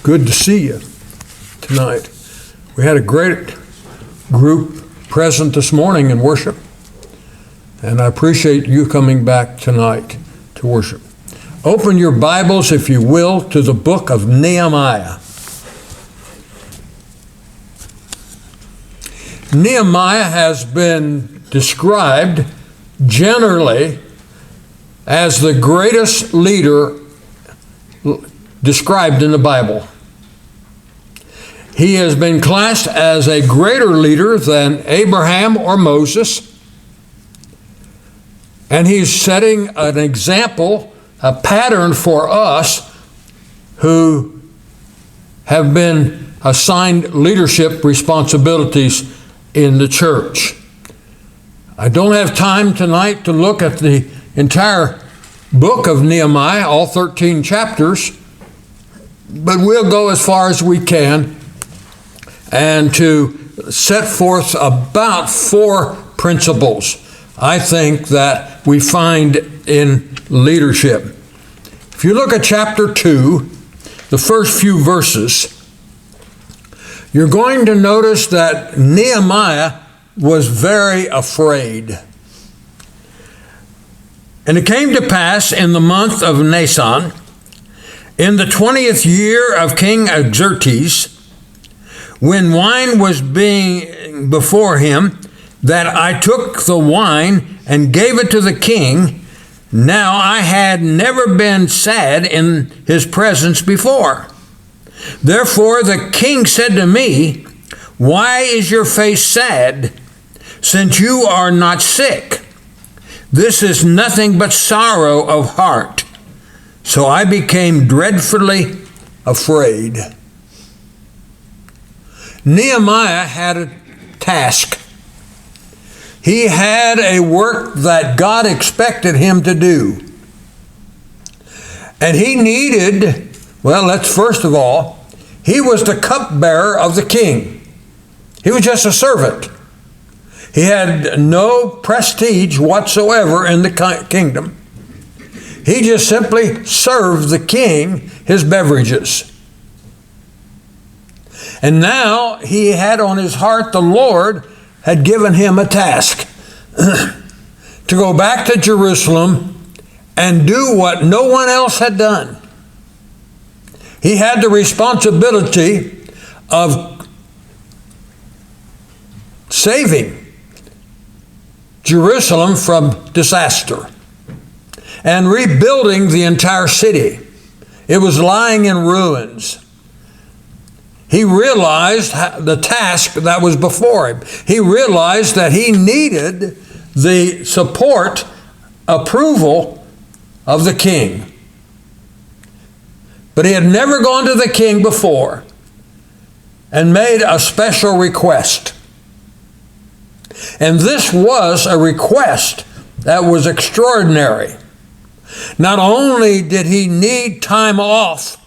Good to see you tonight. We had a great group present this morning in worship, and I appreciate you coming back tonight to worship. Open your Bibles, if you will, to the book of Nehemiah. Nehemiah has been described generally as the greatest leader described in the Bible. He has been classed as a greater leader than Abraham or Moses, and he's setting an example, a pattern for us who have been assigned leadership responsibilities in the church. I don't have time tonight to look at the entire book of Nehemiah, all 13 chapters, but we'll go as far as we can and to set forth about 4 principles I think that we find in leadership. If you look at chapter 2, the first few verses, you're going to notice that Nehemiah was very afraid. And it came to pass in the month of Nisan, in the 20th year of King Xerxes, when wine was being before him, that I took the wine and gave it to the king. Now I had never been sad in his presence before. Therefore the king said to me, "Why is your face sad, since you are not sick? This is nothing but sorrow of heart." So I became dreadfully afraid. Nehemiah had a task. He had a work that God expected him to do. And he needed, first of all, he was the cupbearer of the king. He was just a servant. He had no prestige whatsoever in the kingdom. He just simply served the king his beverages. And now he had on his heart, the Lord had given him a task to go back to Jerusalem and do what no one else had done. He had the responsibility of saving Jerusalem from disaster and rebuilding the entire city. It was lying in ruins. He realized the task that was before him. He realized that he needed the support, approval of the king. But he had never gone to the king before and made a special request. And this was a request that was extraordinary. Not only did he need time off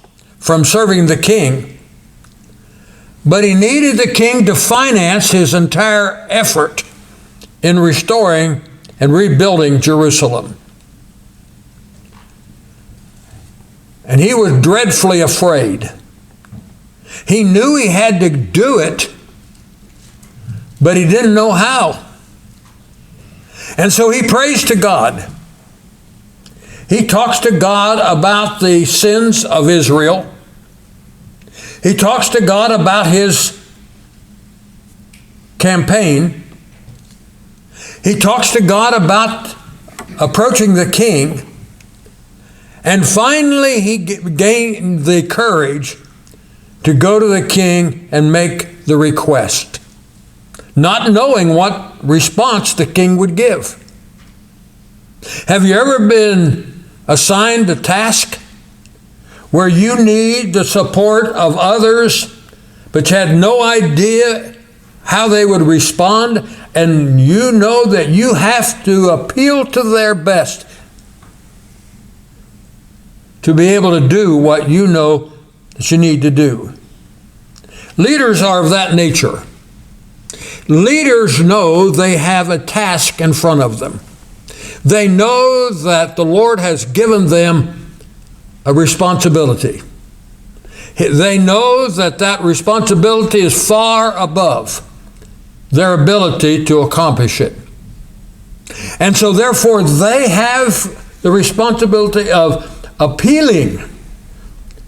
from serving the king, but he needed the king to finance his entire effort in restoring and rebuilding Jerusalem. And he was dreadfully afraid. He knew he had to do it, but he didn't know how. And so he prays to God. He talks to God about the sins of Israel. He talks to God about his campaign. He talks to God about approaching the king. And finally, he gained the courage to go to the king and make the request, not knowing what response the king would give. Have you ever been assigned a task where you need the support of others, but you had no idea how they would respond, and you know that you have to appeal to their best to be able to do what you know that you need to do? Leaders are of that nature. Leaders know they have a task in front of them. They know that the Lord has given them a responsibility. They know that that responsibility is far above their ability to accomplish it. And so therefore they have the responsibility of appealing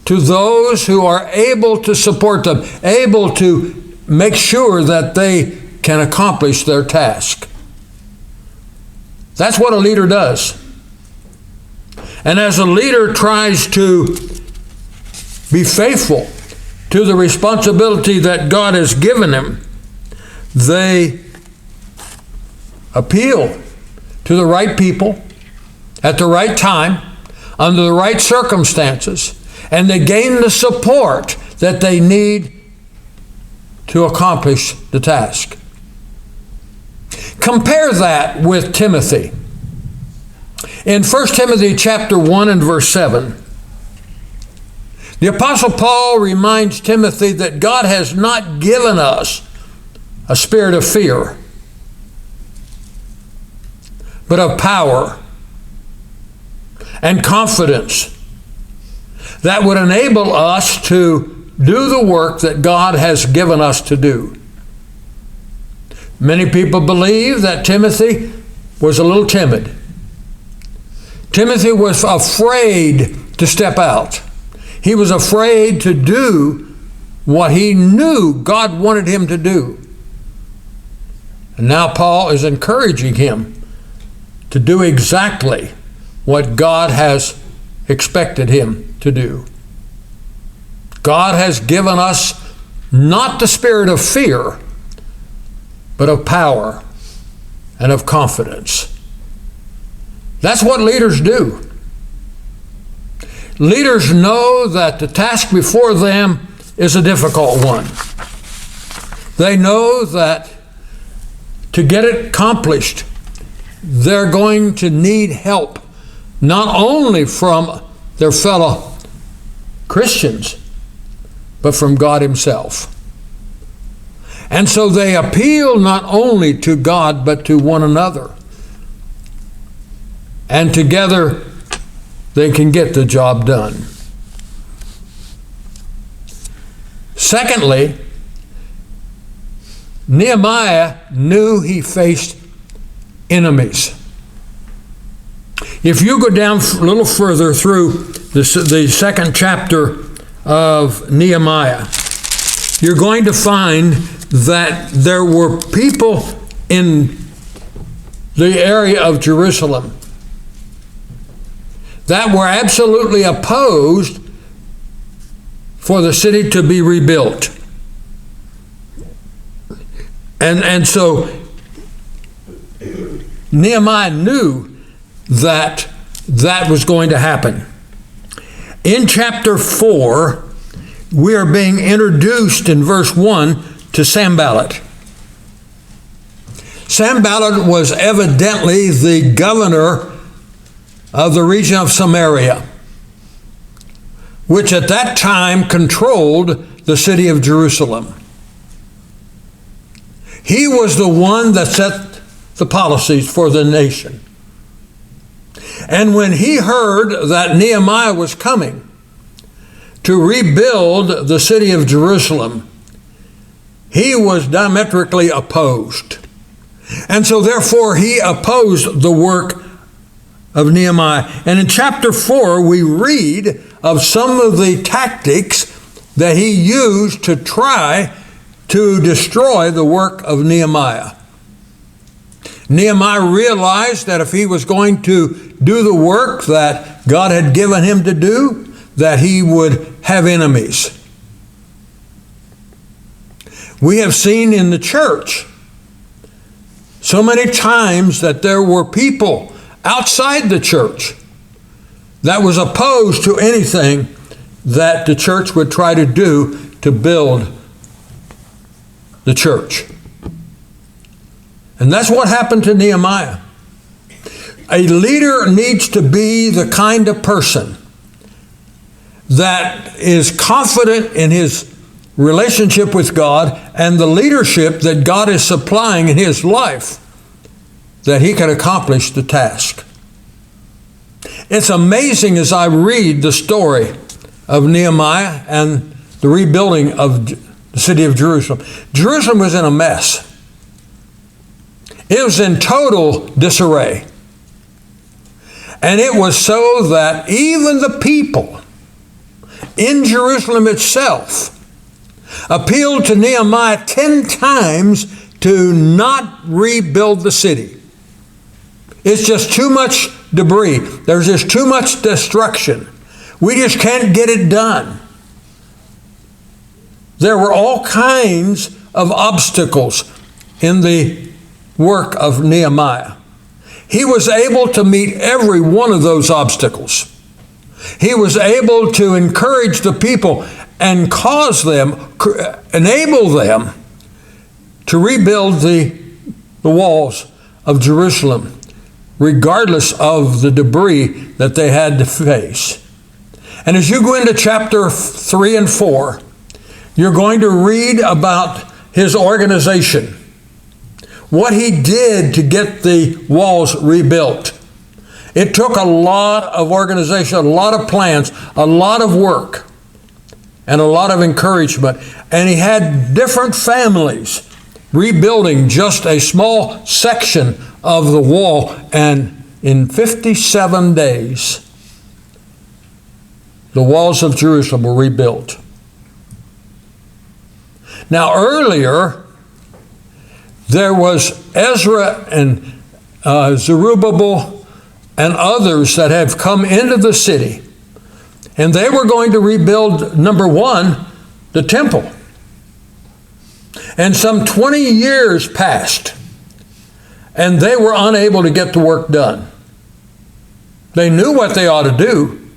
to those who are able to support them, able to make sure that they can accomplish their task. That's what a leader does. And as a leader tries to be faithful to the responsibility that God has given him, they appeal to the right people at the right time, under the right circumstances, and they gain the support that they need to accomplish the task. Compare that with Timothy. In 1 Timothy chapter 1 and verse 7, the Apostle Paul reminds Timothy that God has not given us a spirit of fear, but of power and confidence that would enable us to do the work that God has given us to do. Many people believe that Timothy was a little timid. Timothy was afraid to step out. He was afraid to do what he knew God wanted him to do. And now Paul is encouraging him to do exactly what God has expected him to do. God has given us not the spirit of fear, but of power and of confidence. That's what leaders do. Leaders know that the task before them is a difficult one. They know that to get it accomplished, they're going to need help, not only from their fellow Christians, but from God himself. And so they appeal not only to God, but to one another. And together they can get the job done. Secondly, Nehemiah knew he faced enemies. If you go down a little further through the second chapter of Nehemiah, you're going to find that there were people in the area of Jerusalem that were absolutely opposed for the city to be rebuilt. And so Nehemiah knew that that was going to happen. In chapter 4, we are being introduced in verse 1 to Sanballat. Sanballat was evidently the governor of the region of Samaria, which at that time controlled the city of Jerusalem. He was the one that set the policies for the nation. And when he heard that Nehemiah was coming to rebuild the city of Jerusalem, he was diametrically opposed. And so therefore he opposed the work of Nehemiah. And in chapter 4 we read of some of the tactics that he used to try to destroy the work of Nehemiah. Nehemiah realized that if he was going to do the work that God had given him to do, that he would have enemies. We have seen in the church so many times that there were people outside the church that was opposed to anything that the church would try to do to build the church. And that's what happened to Nehemiah. A leader needs to be the kind of person that is confident in his relationship with God and the leadership that God is supplying in his life, that he can accomplish the task. It's amazing as I read the story of Nehemiah and the rebuilding of the city of Jerusalem. Jerusalem was in a mess. It was in total disarray. And it was so that even the people in Jerusalem itself appealed to Nehemiah 10 times to not rebuild the city. It's just too much debris. There's just too much destruction. We just can't get it done. There were all kinds of obstacles in the work of Nehemiah. He was able to meet every one of those obstacles. He was able to encourage the people and enable them to rebuild the walls of Jerusalem, regardless of the debris that they had to face. And as you go into chapter 3 and 4, you're going to read about his organization, what he did to get the walls rebuilt. It took a lot of organization, a lot of plans, a lot of work, and a lot of encouragement. And he had different families rebuilding just a small section of the wall. And in 57 days, the walls of Jerusalem were rebuilt. Now earlier, there was Ezra and Zerubbabel and others that have come into the city. And they were going to rebuild, number one, the temple. And some 20 years passed, and they were unable to get the work done. They knew what they ought to do,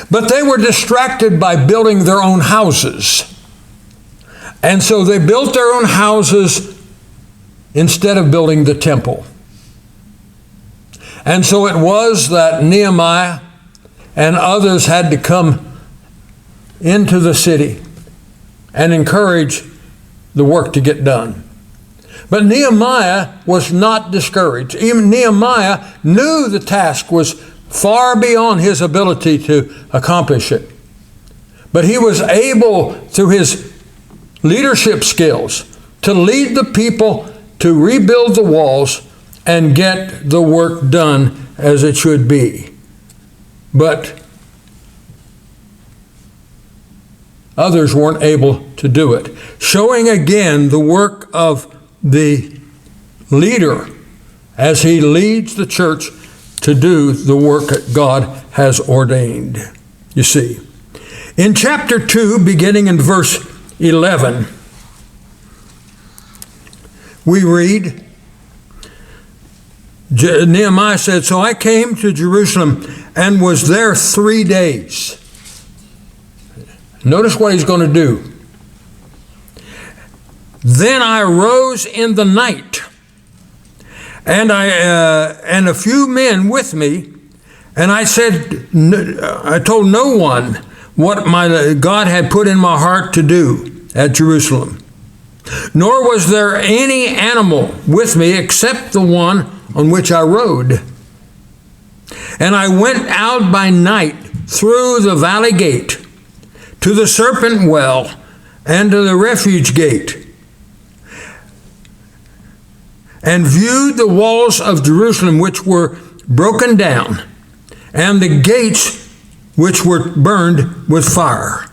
but they were distracted by building their own houses. And so they built their own houses instead of building the temple. And so it was that Nehemiah and others had to come into the city and encourage the work to get done. But Nehemiah was not discouraged. Even Nehemiah knew the task was far beyond his ability to accomplish it. But he was able, through his leadership skills, to lead the people to rebuild the walls and get the work done as it should be. But others weren't able to do it, showing again the work of the leader as he leads the church to do the work that God has ordained. You see, in chapter 2, beginning in verse 11, we read, Nehemiah said, "So I came to Jerusalem and was there 3 days." Notice what he's going to do. "Then I arose in the night, and a few men with me, and I told no one what my God had put in my heart to do at Jerusalem. Nor was there any animal with me except the one on which I rode. And I went out by night through the valley gate to the serpent well and to the refuge gate, and viewed the walls of Jerusalem which were broken down, and the gates which were burned with fire."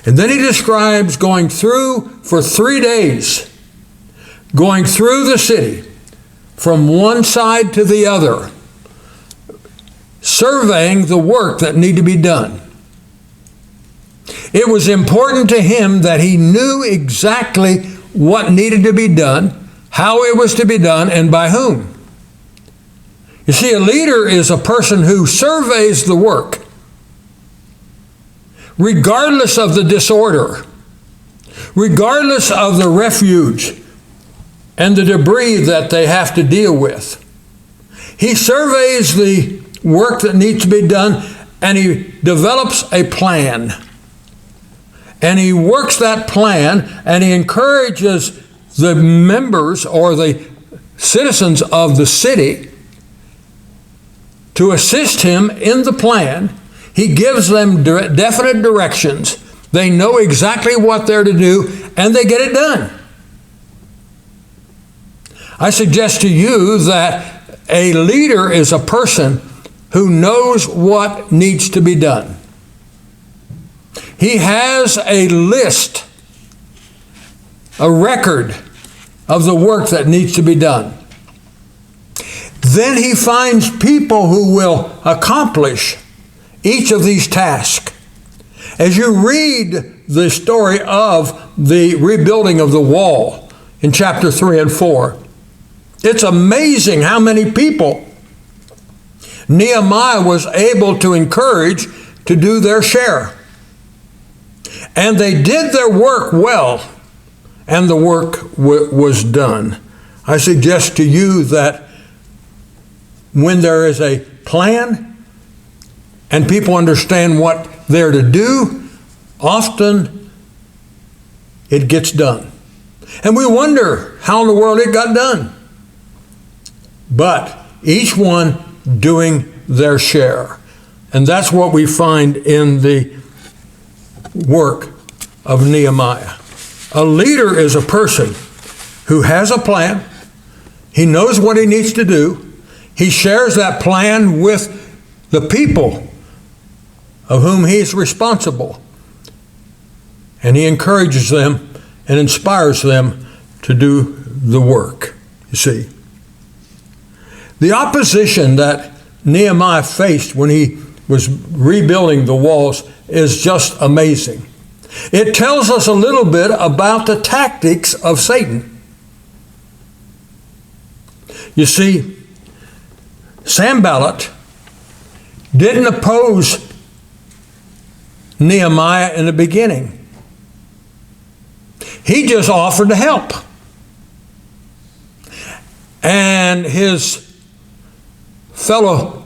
And then he describes going through for 3 days, going through the city from one side to the other, surveying the work that needed to be done. It was important to him that he knew exactly what needed to be done, how it was to be done, and by whom. You see, a leader is a person who surveys the work, regardless of the disorder, regardless of the refuge and the debris that they have to deal with. He surveys the work that needs to be done, and he develops a plan. And he works that plan, and he encourages the members or the citizens of the city to assist him in the plan. He gives them definite directions They know exactly what they're to do, and they get it done. I suggest to you that a leader is a person who knows what needs to be done. He has a list, a record of the work that needs to be done. Then he finds people who will accomplish each of these tasks. As you read the story of the rebuilding of the wall in chapter 3 and 4, it's amazing how many people Nehemiah was able to encourage to do their share. And they did their work well, and the work was done. I suggest to you that when there is a plan and people understand what they're to do, often it gets done. And we wonder how in the world it got done. But each one doing their share. And that's what we find in the work of Nehemiah. A leader is a person who has a plan. He knows what he needs to do. He shares that plan with the people of whom he is responsible. And he encourages them and inspires them to do the work, you see. The opposition that Nehemiah faced when he was rebuilding the walls is just amazing. It tells us a little bit about the tactics of Satan. You see, Sanballat didn't oppose Nehemiah in the beginning. He just offered to help. And his fellow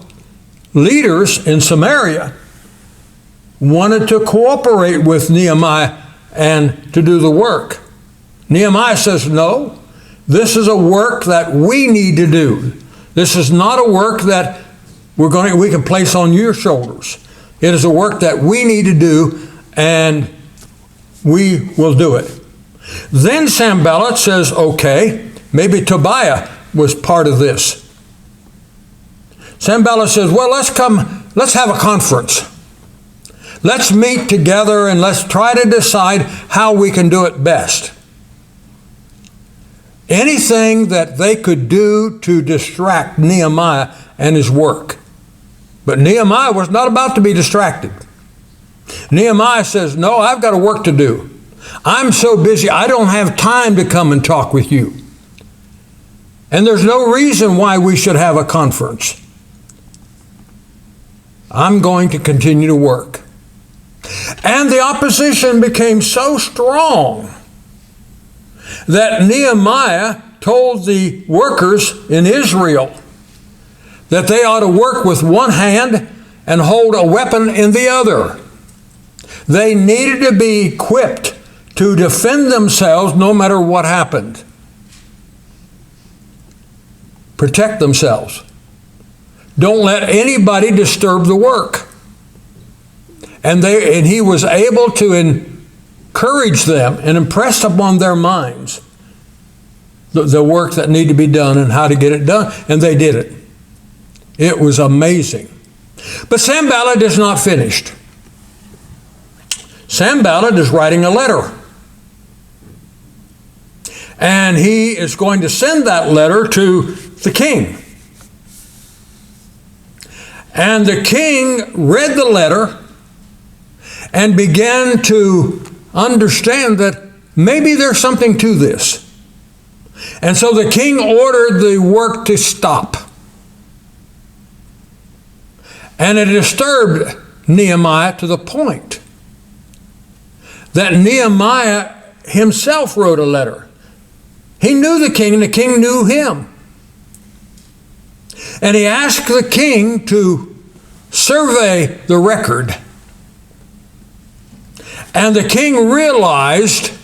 leaders in Samaria wanted to cooperate with Nehemiah and to do the work. Nehemiah says, no, this is a work that we need to do. This is not a work that we can place on your shoulders. It is a work that we need to do, and we will do it. Then Sanballat says, okay, maybe Tobiah was part of this. Sanballat says, well, let's have a conference. Let's meet together and let's try to decide how we can do it best. Anything that they could do to distract Nehemiah and his work. But Nehemiah was not about to be distracted. Nehemiah says, no, I've got a work to do. I'm so busy, I don't have time to come and talk with you. And there's no reason why we should have a conference. I'm going to continue to work. And the opposition became so strong that Nehemiah told the workers in Israel that they ought to work with one hand and hold a weapon in the other. They needed to be equipped to defend themselves no matter what happened. Protect themselves. Don't let anybody disturb the work. And he was able to encourage them and impress upon their minds the work that needed to be done and how to get it done. And they did it. It was amazing. But Sanballat is not finished. Sanballat is writing a letter. And he is going to send that letter to the king. And the king read the letter and began to understand that maybe there's something to this. And so the king ordered the work to stop. And it disturbed Nehemiah to the point that Nehemiah himself wrote a letter. He knew the king, and the king knew him. And he asked the king to survey the record. And the king realized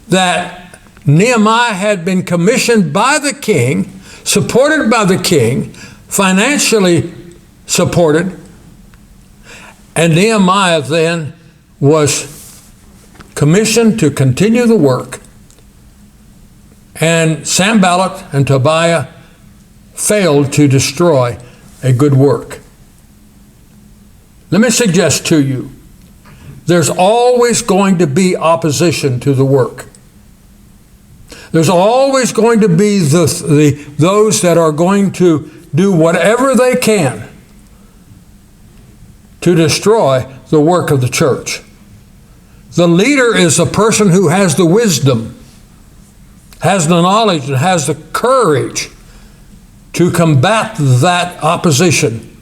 that Nehemiah had been commissioned by the king, supported by the king, financially supported. And Nehemiah then was commissioned to continue the work, and Sanballat and Tobiah failed to destroy a good work. Let me suggest to you, there's always going to be opposition to the work. There's always going to be those that are going to do whatever they can to destroy the work of the church. The leader is a person who has the wisdom, has the knowledge, and has the courage to combat that opposition,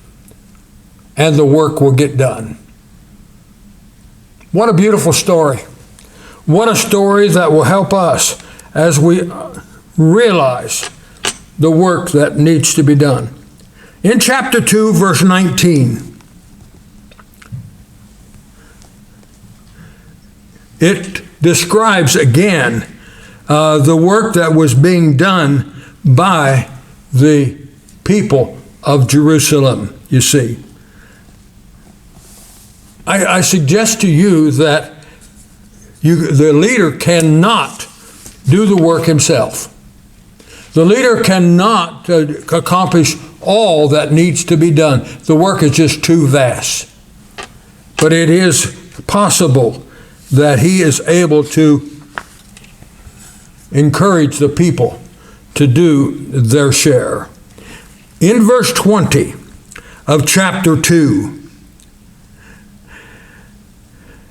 and the work will get done. What a beautiful story. What a story that will help us as we realize the work that needs to be done. In chapter 2, verse 19, it describes again the work that was being done by the people of Jerusalem, you see. I suggest to you that the leader cannot do the work himself. The leader cannot accomplish all that needs to be done. The work is just too vast. But it is possible that he is able to encourage the people to do their share. In verse 20 of chapter 2,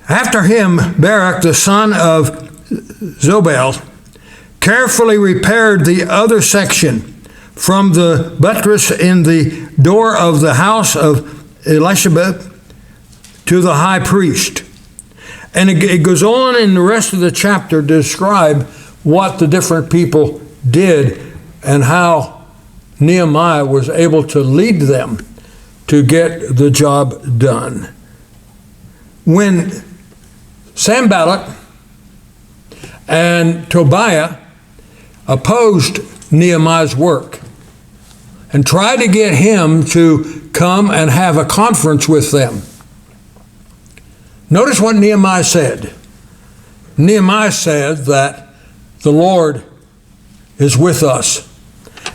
after him, Barak, the son of Zobel, carefully repaired the other section from the buttress in the door of the house of Elisheba to the high priest. And it goes on in the rest of the chapter to describe what the different people did and how Nehemiah was able to lead them to get the job done. When Sanballat and Tobiah opposed Nehemiah's work and tried to get him to come and have a conference with them, notice what Nehemiah said. Nehemiah said that the Lord is with us,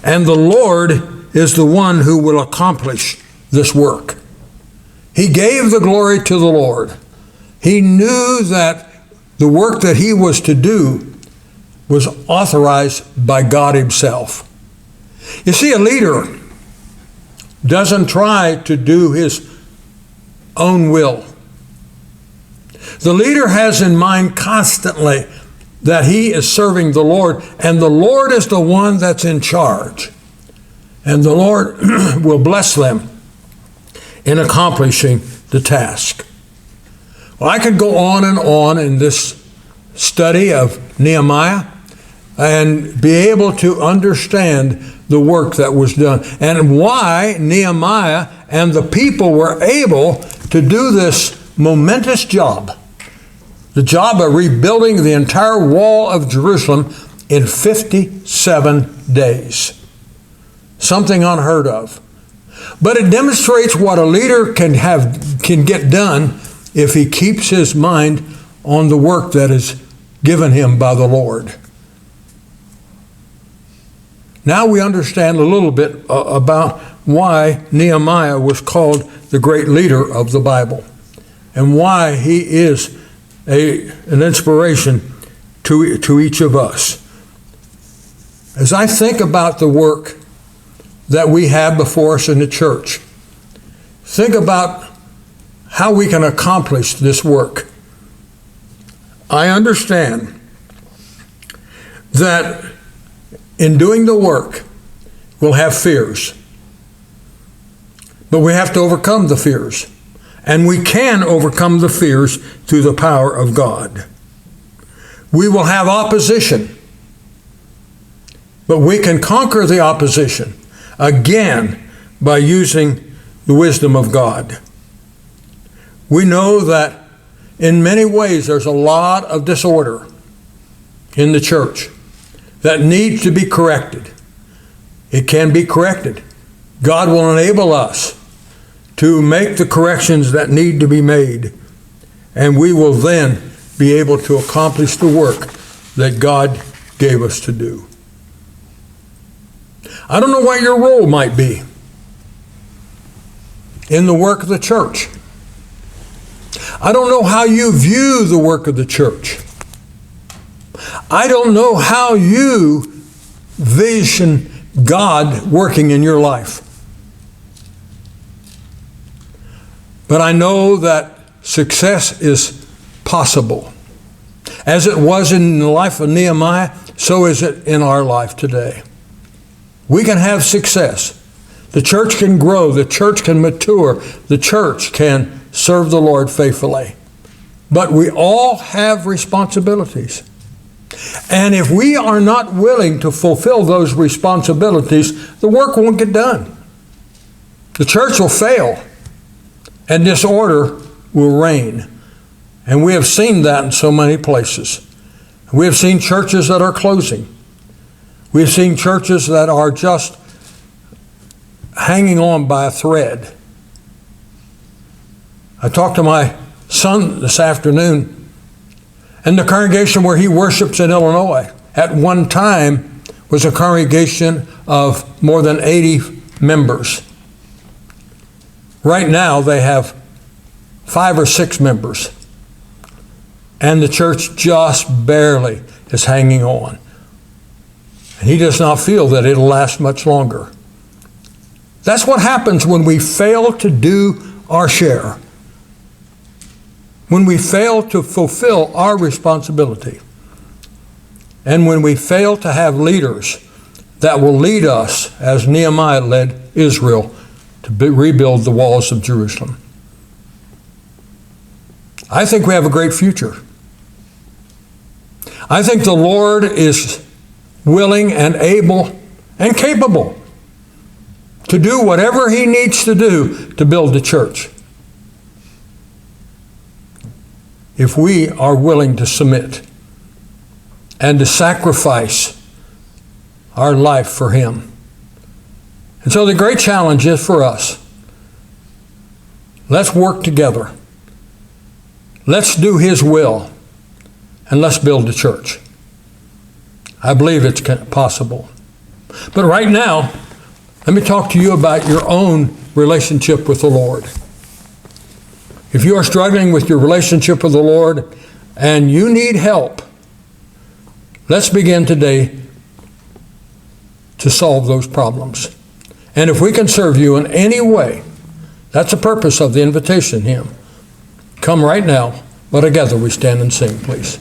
and the Lord is the one who will accomplish this work. He gave the glory to the Lord. He knew that the work that he was to do was authorized by God himself. You see, a leader doesn't try to do his own will. The leader has in mind constantly that he is serving the Lord, and the Lord is the one that's in charge. And the Lord will bless them in accomplishing the task. Well, I could go on in this study of Nehemiah and be able to understand the work that was done and why Nehemiah and the people were able to do this momentous job. The job of rebuilding the entire wall of Jerusalem in 57 days. Something unheard of. But it demonstrates what a leader can get done if he keeps his mind on the work that is given him by the Lord. Now we understand a little bit about why Nehemiah was called the great leader of the Bible and why he is an inspiration to each of us. As I think about the work that we have before us in the church, think about how we can accomplish this work. I understand that in doing the work, we'll have fears. But we have to overcome the fears. And we can overcome the fears through the power of God. We will have opposition. But we can conquer the opposition, again, by using the wisdom of God. We know that in many ways there's a lot of disorder in the church that needs to be corrected. It can be corrected. God will enable us to make the corrections that need to be made, and we will then be able to accomplish the work that God gave us to do. I don't know what your role might be in the work of the church. I don't know how you view the work of the church. I don't know how you vision God working in your life. But I know that success is possible. As it was in the life of Nehemiah, so is it in our life today. We can have success. The church can grow. The church can mature. The church can serve the Lord faithfully. But we all have responsibilities. And if we are not willing to fulfill those responsibilities, the work won't get done. The church will fail, and disorder will reign. And we have seen that in so many places. We have seen churches that are closing. We have seen churches that are just hanging on by a thread. I talked to my son this afternoon, and the congregation where he worships in Illinois at one time was a congregation of more than 80 members. Right now they have 5 or 6 members, and the church just barely is hanging on. And he does not feel that it'll last much longer. That's what happens when we fail to do our share. When we fail to fulfill our responsibility. And when we fail to have leaders that will lead us, as Nehemiah led Israel, to rebuild the walls of Jerusalem. I think we have a great future. I think the Lord is willing and able and capable to do whatever He needs to do to build the church, if we are willing to submit and to sacrifice our life for Him. And so the great challenge is for us. Let's work together. Let's do His will, and let's build the church. I believe it's possible. But right now, let me talk to you about your own relationship with the Lord. If you are struggling with your relationship with the Lord and you need help, let's begin today to solve those problems. And if we can serve you in any way, that's the purpose of the invitation hymn. Come right now, but together we stand and sing, please.